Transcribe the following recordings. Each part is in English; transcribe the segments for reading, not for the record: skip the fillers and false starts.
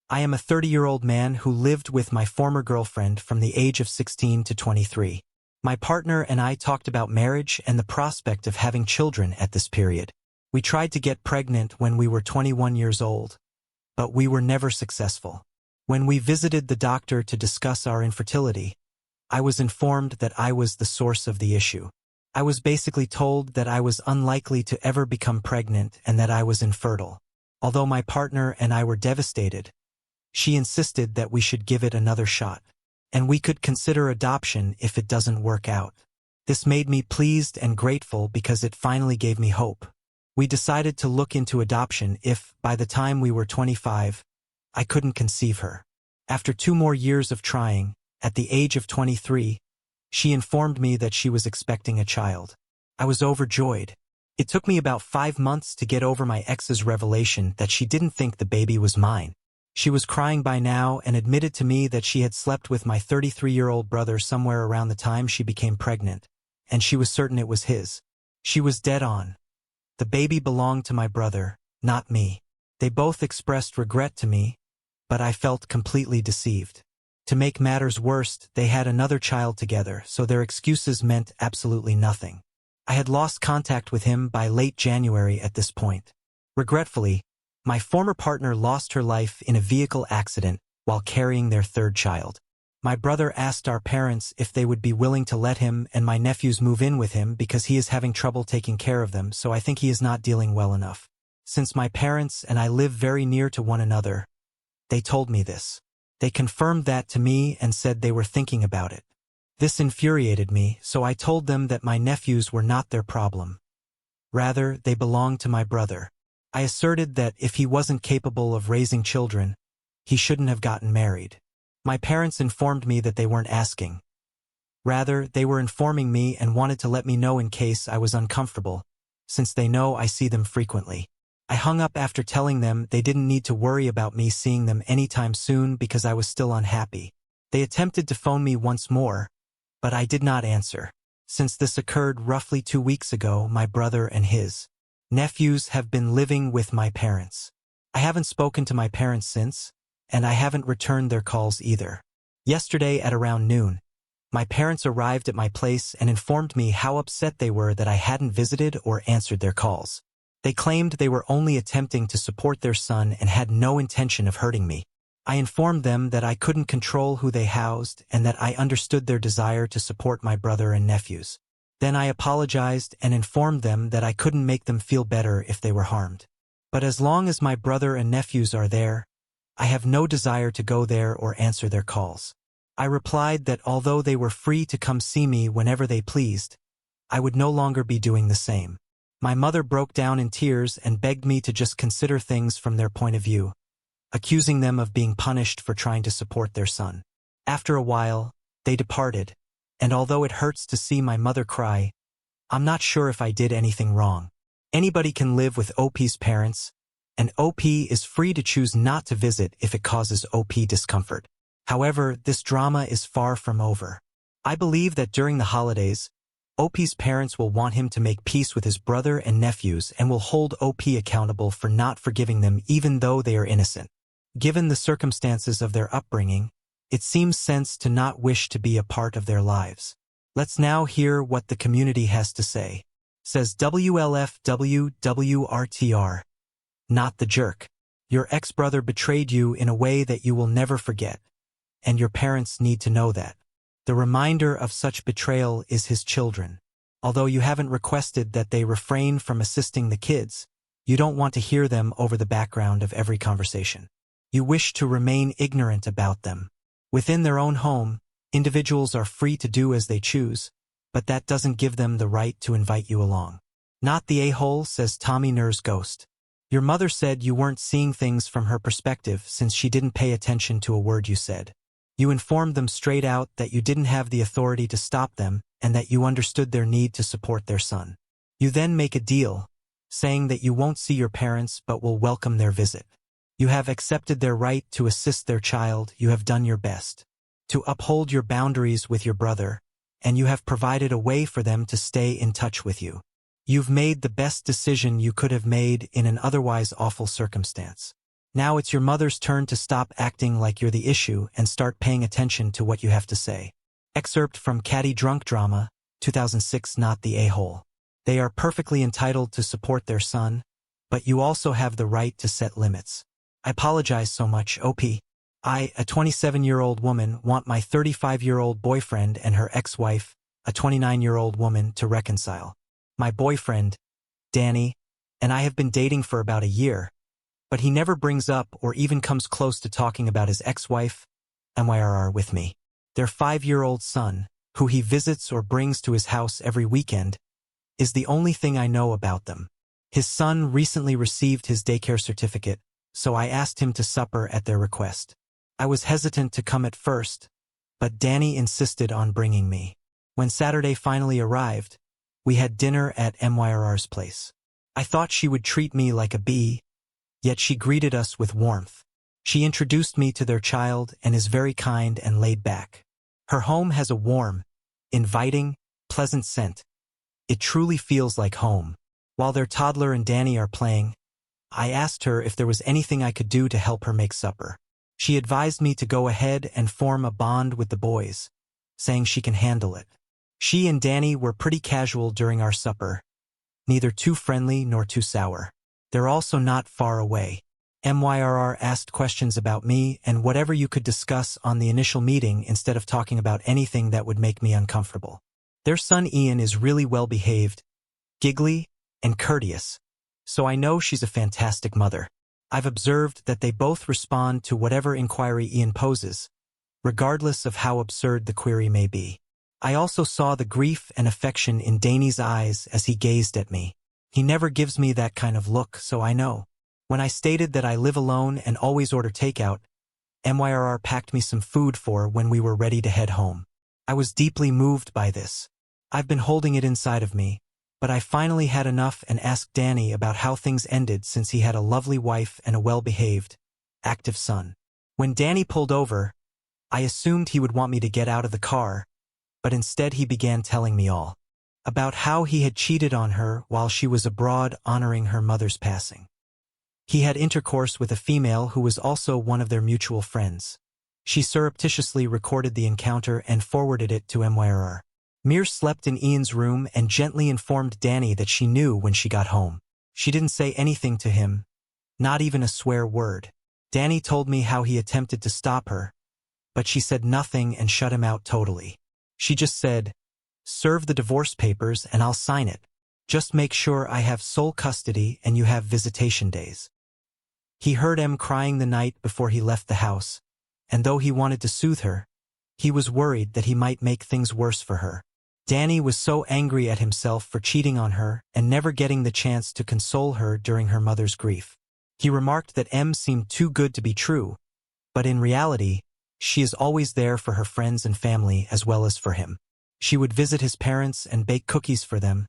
I am a 30-year-old man who lived with my former girlfriend from the age of 16 to 23. My partner and I talked about marriage and the prospect of having children at this period. We tried to get pregnant when we were 21 years old, but we were never successful. When we visited the doctor to discuss our infertility, I was informed that I was the source of the issue. I was basically told that I was unlikely to ever become pregnant and that I was infertile. Although my partner and I were devastated, she insisted that we should give it another shot, and we could consider adoption if it doesn't work out. This made me pleased and grateful because it finally gave me hope. We decided to look into adoption if, by the time we were 25, I couldn't conceive her. After 2 more years of trying, at the age of 23, she informed me that she was expecting a child. I was overjoyed. It took me about 5 months to get over my ex's revelation that she didn't think the baby was mine. She was crying by now and admitted to me that she had slept with my 33-year-old brother somewhere around the time she became pregnant, and she was certain it was his. She was dead on. The baby belonged to my brother, not me. They both expressed regret to me, but I felt completely deceived. To make matters worse, they had another child together, so their excuses meant absolutely nothing. I had lost contact with him by late January at this point. Regretfully, my former partner lost her life in a vehicle accident while carrying their 3rd child. My brother asked our parents if they would be willing to let him and my nephews move in with him because he is having trouble taking care of them, so I think he is not dealing well enough. Since my parents and I live very near to one another, they told me this. They confirmed that to me and said they were thinking about it. This infuriated me, so I told them that my nephews were not their problem. Rather, they belonged to my brother. I asserted that if he wasn't capable of raising children, he shouldn't have gotten married. My parents informed me that they weren't asking. Rather, they were informing me and wanted to let me know in case I was uncomfortable, since they know I see them frequently. I hung up after telling them they didn't need to worry about me seeing them anytime soon because I was still unhappy. They attempted to phone me once more, but I did not answer. Since this occurred roughly 2 weeks ago, my brother and his nephews have been living with my parents. I haven't spoken to my parents since, and I haven't returned their calls either. Yesterday at around noon, my parents arrived at my place and informed me how upset they were that I hadn't visited or answered their calls. They claimed they were only attempting to support their son and had no intention of hurting me. I informed them that I couldn't control who they housed and that I understood their desire to support my brother and nephews. Then I apologized and informed them that I couldn't make them feel better if they were harmed. But as long as my brother and nephews are there, I have no desire to go there or answer their calls. I replied that although they were free to come see me whenever they pleased, I would no longer be doing the same. My mother broke down in tears and begged me to just consider things from their point of view, accusing them of being punished for trying to support their son. After a while, they departed, and although it hurts to see my mother cry, I'm not sure if I did anything wrong. Anybody can live with OP's parents, and OP is free to choose not to visit if it causes OP discomfort. However, this drama is far from over. I believe that during the holidays, OP's parents will want him to make peace with his brother and nephews and will hold OP accountable for not forgiving them even though they are innocent. Given the circumstances of their upbringing, it seems sense to not wish to be a part of their lives. Let's now hear what the community has to say. Says WLFWWRTR. Not the jerk. Your ex-brother betrayed you in a way that you will never forget, and your parents need to know that. The reminder of such betrayal is his children. Although you haven't requested that they refrain from assisting the kids, you don't want to hear them over the background of every conversation. You wish to remain ignorant about them. Within their own home, individuals are free to do as they choose, but that doesn't give them the right to invite you along. Not the a-hole, says Tommy Nur's Ghost. Your mother said you weren't seeing things from her perspective since she didn't pay attention to a word you said. You informed them straight out that you didn't have the authority to stop them and that you understood their need to support their son. You then make a deal, saying that you won't see your parents but will welcome their visit. You have accepted their right to assist their child. You have done your best to uphold your boundaries with your brother, and you have provided a way for them to stay in touch with you. You've made the best decision you could have made in an otherwise awful circumstance. Now it's your mother's turn to stop acting like you're the issue and start paying attention to what you have to say. Excerpt from Catty Drunk Drama, 2006. Not the a-hole. They are perfectly entitled to support their son, but you also have the right to set limits. I apologize so much, OP. I, a 27-year-old woman, want my 35-year-old boyfriend and her ex-wife, a 29-year-old woman, to reconcile. My boyfriend, Danny, and I have been dating for about a year, but he never brings up or even comes close to talking about his ex-wife, MYRR, with me. Their 5-year-old son, who he visits or brings to his house every weekend, is the only thing I know about them. His son recently received his daycare certificate, so I asked him to supper at their request. I was hesitant to come at first, but Danny insisted on bringing me. When Saturday finally arrived, we had dinner at MYRR's place. I thought she would treat me like a bee, yet she greeted us with warmth. She introduced me to their child and is very kind and laid back. Her home has a warm, inviting, pleasant scent. It truly feels like home. While their toddler and Danny are playing, I asked her if there was anything I could do to help her make supper. She advised me to go ahead and form a bond with the boys, saying she can handle it. She and Danny were pretty casual during our supper, neither too friendly nor too sour. They're also not far away. MYRR asked questions about me and whatever you could discuss on the initial meeting instead of talking about anything that would make me uncomfortable. Their son Ian is really well behaved, giggly, and courteous, so I know she's a fantastic mother. I've observed that they both respond to whatever inquiry Ian poses, regardless of how absurd the query may be. I also saw the grief and affection in Danny's eyes as he gazed at me. He never gives me that kind of look, so I know. When I stated that I live alone and always order takeout, MYRR packed me some food for when we were ready to head home. I was deeply moved by this. I've been holding it inside of me, but I finally had enough and asked Danny about how things ended since he had a lovely wife and a well-behaved, active son. When Danny pulled over, I assumed he would want me to get out of the car, but instead he began telling me all about how he had cheated on her while she was abroad honoring her mother's passing. He had intercourse with a female who was also one of their mutual friends. She surreptitiously recorded the encounter and forwarded it to MYRR. Mir slept in Ian's room and gently informed Danny that she knew when she got home. She didn't say anything to him, not even a swear word. Danny told me how he attempted to stop her, but she said nothing and shut him out totally. She just said, "Serve the divorce papers and I'll sign it. Just make sure I have sole custody and you have visitation days." He heard M crying the night before he left the house, and though he wanted to soothe her, he was worried that he might make things worse for her. Danny was so angry at himself for cheating on her and never getting the chance to console her during her mother's grief. He remarked that M seemed too good to be true, but in reality, she is always there for her friends and family as well as for him. She would visit his parents and bake cookies for them,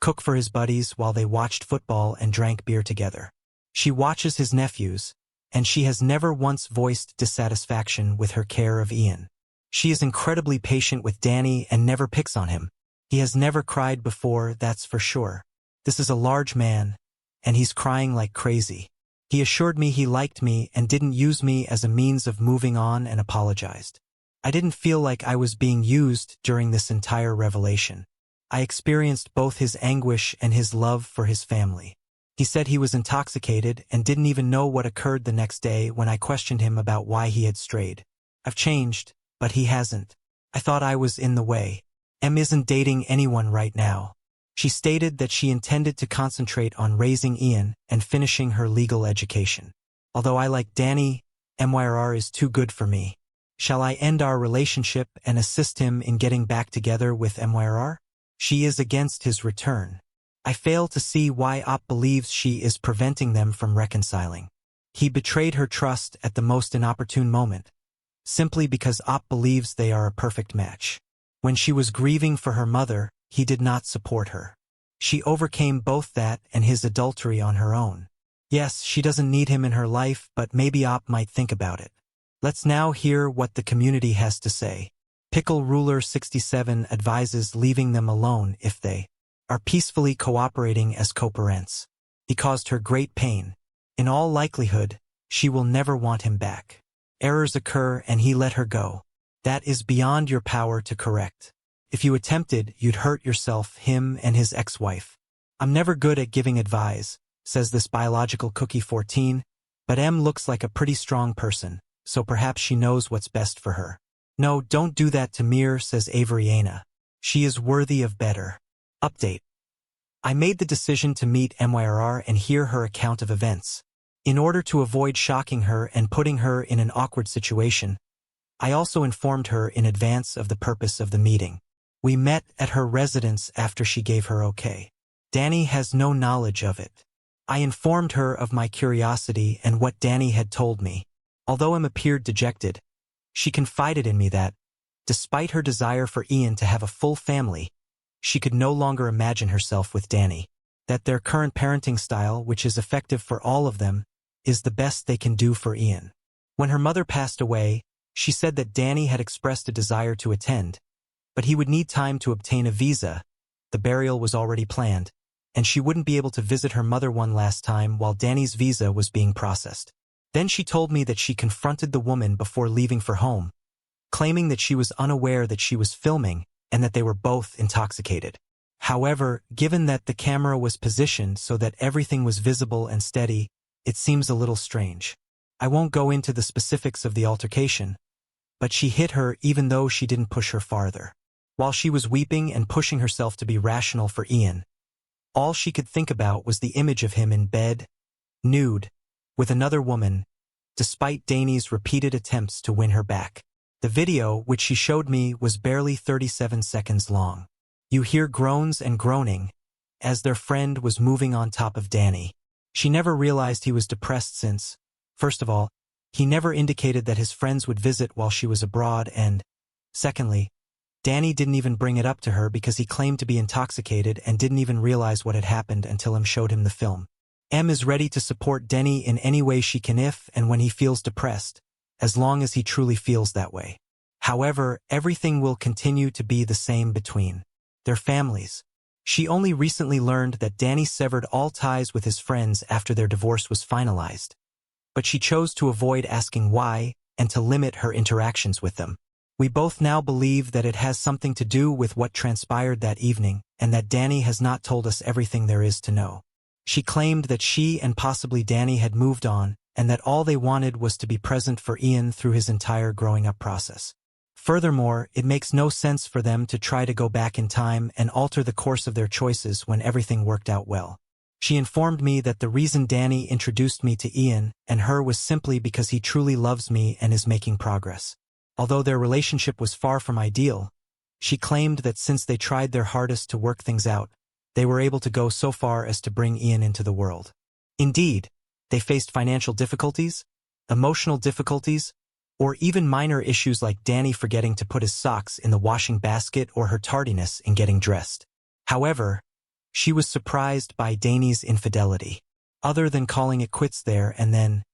cook for his buddies while they watched football and drank beer together. She watches his nephews, and she has never once voiced dissatisfaction with her care of Ian. She is incredibly patient with Danny and never picks on him. He has never cried before, that's for sure. This is a large man, and he's crying like crazy. He assured me he liked me and didn't use me as a means of moving on and apologized. I didn't feel like I was being used during this entire revelation. I experienced both his anguish and his love for his family. He said he was intoxicated and didn't even know what occurred the next day when I questioned him about why he had strayed. I've changed, but he hasn't. I thought I was in the way. M isn't dating anyone right now. She stated that she intended to concentrate on raising Ian and finishing her legal education. Although I like Danny, MYRR is too good for me. Shall I end our relationship and assist him in getting back together with MYRR? She is against his return. I fail to see why Op believes she is preventing them from reconciling. He betrayed her trust at the most inopportune moment, simply because Op believes they are a perfect match. When she was grieving for her mother, he did not support her. She overcame both that and his adultery on her own. Yes, she doesn't need him in her life, but maybe Op might think about it. Let's now hear what the community has to say. Pickle Ruler 67 advises leaving them alone if they are peacefully cooperating as co-parents. He caused her great pain. In all likelihood, she will never want him back. Errors occur and he let her go. That is beyond your power to correct. If you attempted, you'd hurt yourself, him, and his ex-wife. I'm never good at giving advice, says this biological cookie 14, but M looks like a pretty strong person, so perhaps she knows what's best for her. No, don't do that to Mir, says Averiana. She is worthy of better. Update. I made the decision to meet Myrr and hear her account of events. In order to avoid shocking her and putting her in an awkward situation, I also informed her in advance of the purpose of the meeting. We met at her residence after she gave her okay. Danny has no knowledge of it. I informed her of my curiosity and what Danny had told me. Although Em appeared dejected, she confided in me that, despite her desire for Ian to have a full family, she could no longer imagine herself with Danny. That their current parenting style, which is effective for all of them, is the best they can do for Ian. When her mother passed away, she said that Danny had expressed a desire to attend, but he would need time to obtain a visa. The burial was already planned, and she wouldn't be able to visit her mother one last time while Danny's visa was being processed. Then she told me that she confronted the woman before leaving for home, claiming that she was unaware that she was filming and that they were both intoxicated. However, given that the camera was positioned so that everything was visible and steady, it seems a little strange. I won't go into the specifics of the altercation, but she hit her even though she didn't push her farther. While she was weeping and pushing herself to be rational for Ian, all she could think about was the image of him in bed, nude, with another woman, despite Danny's repeated attempts to win her back. The video, which she showed me, was barely 37 seconds long. You hear groans and groaning, as their friend was moving on top of Danny. She never realized he was depressed since, first of all, he never indicated that his friends would visit while she was abroad and, secondly, Danny didn't even bring it up to her because he claimed to be intoxicated and didn't even realize what had happened until Em showed him the film. Em is ready to support Danny in any way she can if and when he feels depressed, as long as he truly feels that way. However, everything will continue to be the same between their families. She only recently learned that Danny severed all ties with his friends after their divorce was finalized, but she chose to avoid asking why and to limit her interactions with them. We both now believe that it has something to do with what transpired that evening and that Danny has not told us everything there is to know. She claimed that she and possibly Danny had moved on and that all they wanted was to be present for Ian through his entire growing up process. Furthermore, it makes no sense for them to try to go back in time and alter the course of their choices when everything worked out well. She informed me that the reason Danny introduced me to Ian and her was simply because he truly loves me and is making progress. Although their relationship was far from ideal, she claimed that since they tried their hardest to work things out, they were able to go so far as to bring Ian into the world. Indeed, they faced financial difficulties, emotional difficulties, or even minor issues like Danny forgetting to put his socks in the washing basket or her tardiness in getting dressed. However, she was surprised by Danny's infidelity. Other than calling it quits there and then,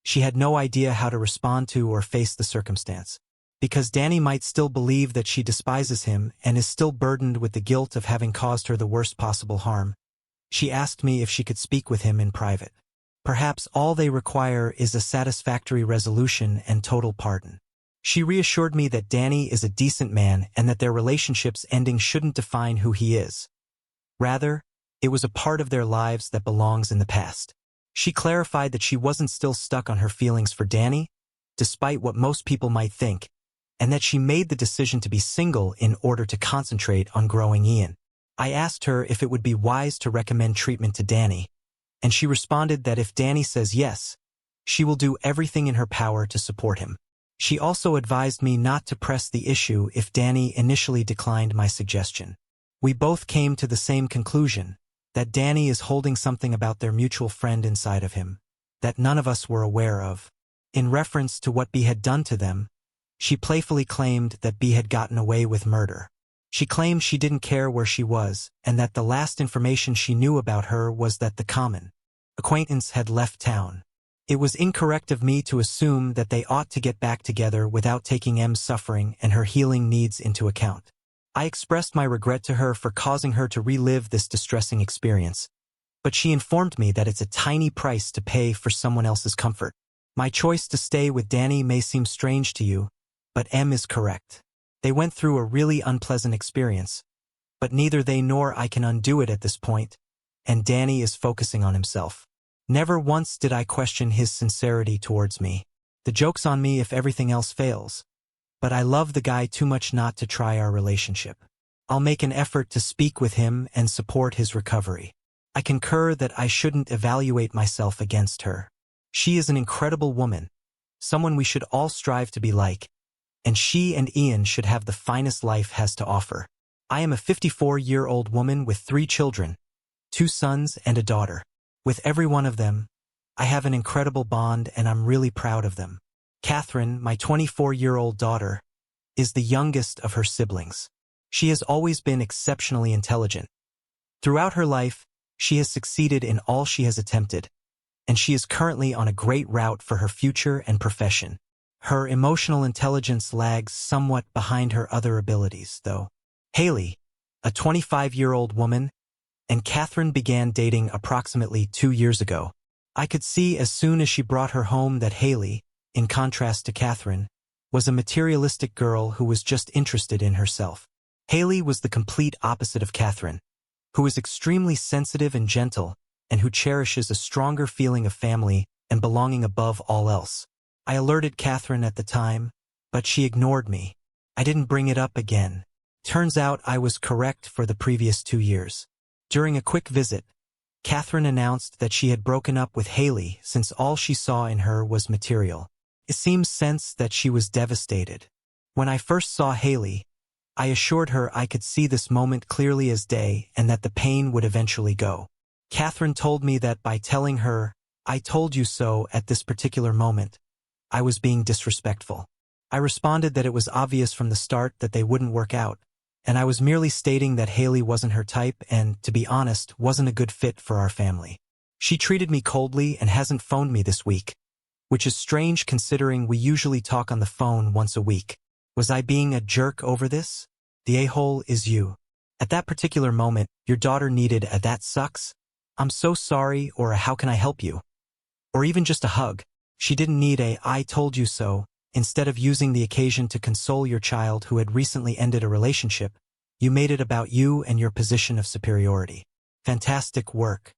she had no idea how to respond to or face the circumstance. Because Danny might still believe that she despises him and is still burdened with the guilt of having caused her the worst possible harm, she asked me if she could speak with him in private. Perhaps all they require is a satisfactory resolution and total pardon. She reassured me that Danny is a decent man and that their relationship's ending shouldn't define who he is. Rather, it was a part of their lives that belongs in the past. She clarified that she wasn't still stuck on her feelings for Danny, despite what most people might think, and that she made the decision to be single in order to concentrate on growing Ian. I asked her if it would be wise to recommend treatment to Danny, and she responded that if Danny says yes, she will do everything in her power to support him. She also advised me not to press the issue if Danny initially declined my suggestion. We both came to the same conclusion, that Danny is holding something about their mutual friend inside of him, that none of us were aware of. In reference to what B had done to them, she playfully claimed that B had gotten away with murder. She claimed she didn't care where she was, and that the last information she knew about her was that the common acquaintance had left town. It was incorrect of me to assume that they ought to get back together without taking M's suffering and her healing needs into account. I expressed my regret to her for causing her to relive this distressing experience, but she informed me that it's a tiny price to pay for someone else's comfort. My choice to stay with Danny may seem strange to you, but M is correct. They went through a really unpleasant experience, but neither they nor I can undo it at this point, and Danny is focusing on himself. Never once did I question his sincerity towards me. The joke's on me if everything else fails, but I love the guy too much not to try our relationship. I'll make an effort to speak with him and support his recovery. I concur that I shouldn't evaluate myself against her. She is an incredible woman, someone we should all strive to be like, and she and Ian should have the finest life has to offer. I am a 54-year-old woman with 3 children, 2 sons and a daughter. With every one of them, I have an incredible bond and I'm really proud of them. Catherine, my 24-year-old daughter, is the youngest of her siblings. She has always been exceptionally intelligent. Throughout her life, she has succeeded in all she has attempted, and she is currently on a great route for her future and profession. Her emotional intelligence lags somewhat behind her other abilities, though. Haley, a 25-year-old woman, and Catherine began dating approximately 2 years ago. I could see as soon as she brought her home that Haley, in contrast to Catherine, was a materialistic girl who was just interested in herself. Haley was the complete opposite of Catherine, who is extremely sensitive and gentle, and who cherishes a stronger feeling of family and belonging above all else. I alerted Catherine at the time, but she ignored me. I didn't bring it up again. Turns out I was correct for the previous 2 years. During a quick visit, Catherine announced that she had broken up with Haley since all she saw in her was material. It seems sense that she was devastated. When I first saw Haley, I assured her I could see this moment clearly as day and that the pain would eventually go. Catherine told me that by telling her, "I told you so" at this particular moment, I was being disrespectful. I responded that it was obvious from the start that they wouldn't work out, and I was merely stating that Haley wasn't her type and, to be honest, wasn't a good fit for our family. She treated me coldly and hasn't phoned me this week, which is strange considering we usually talk on the phone once a week. Was I being a jerk over this? The a-hole is you. At that particular moment, your daughter needed a "that sucks," "I'm so sorry," or a "how can I help you?" Or even just a hug. She didn't need a "I told you so." Instead of using the occasion to console your child who had recently ended a relationship, you made it about you and your position of superiority. Fantastic work.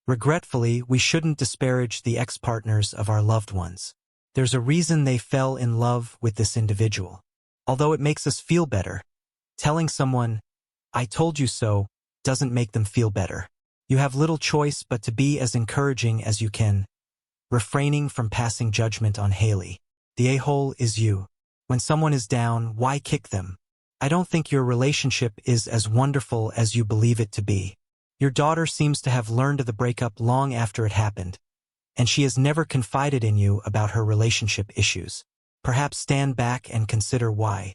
Regretfully, we shouldn't disparage the ex-partners of our loved ones. There's a reason they fell in love with this individual. Although it makes us feel better, telling someone, "I told you so," doesn't make them feel better. You have little choice but to be as encouraging as you can, refraining from passing judgment on Haley. The a-hole is you. When someone is down, why kick them? I don't think your relationship is as wonderful as you believe it to be. Your daughter seems to have learned of the breakup long after it happened, and she has never confided in you about her relationship issues. Perhaps stand back and consider why.